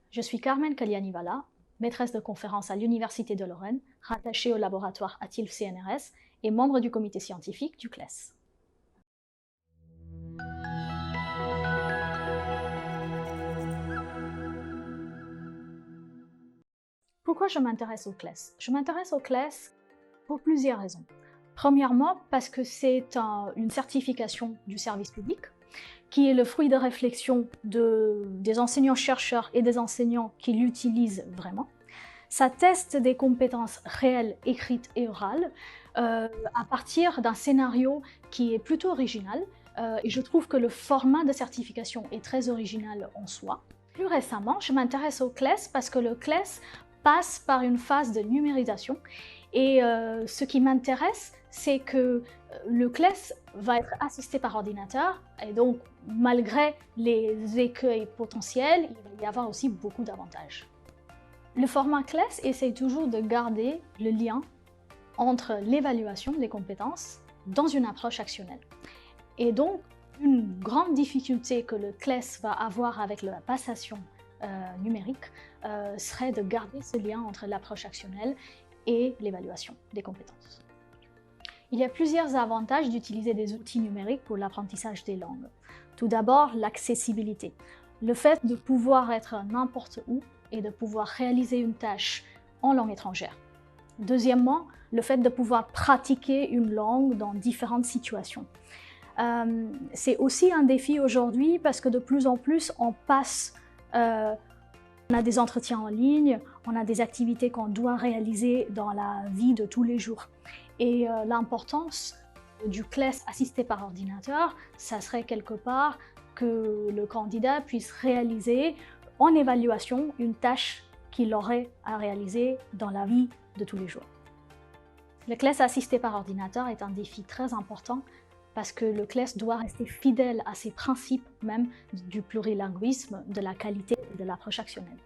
Je suis Carmen Caliani-Valla, maîtresse de conférences à l'Université de Lorraine, rattachée au laboratoire ATILF CNRS et membre du comité scientifique du CLES. Pourquoi je m'intéresse au CLES? Je m'intéresse au CLES pour plusieurs raisons. Premièrement, parce que c'est une certification du service public qui est le fruit de réflexion des enseignants-chercheurs et des enseignants qui l'utilisent vraiment. Ça teste des compétences réelles, écrites et orales, à partir d'un scénario qui est plutôt original, et je trouve que le format de certification est très original en soi. Plus récemment, je m'intéresse au CLES parce que le CLES passe par une phase de numérisation, et ce qui m'intéresse, c'est que le CLES va être assisté par ordinateur, et donc malgré les écueils potentiels, il va y avoir aussi beaucoup d'avantages. Le format CLES essaye toujours de garder le lien entre l'évaluation des compétences dans une approche actionnelle. Et donc, une grande difficulté que le CLES va avoir avec la passation numérique serait de garder ce lien entre l'approche actionnelle et l'évaluation des compétences. Il y a plusieurs avantages d'utiliser des outils numériques pour l'apprentissage des langues. Tout d'abord, l'accessibilité. Le fait de pouvoir être n'importe où et de pouvoir réaliser une tâche en langue étrangère. Deuxièmement, le fait de pouvoir pratiquer une langue dans différentes situations. C'est aussi un défi aujourd'hui parce que de plus en plus on a des entretiens en ligne, on a des activités qu'on doit réaliser dans la vie de tous les jours. Et l'importance du CLES assisté par ordinateur, ça serait quelque part que le candidat puisse réaliser en évaluation une tâche qu'il aurait à réaliser dans la vie de tous les jours. Le CLES assisté par ordinateur est un défi très important parce que le CLES doit rester fidèle à ses principes même du plurilinguisme, de la qualité et de l'approche actionnelle.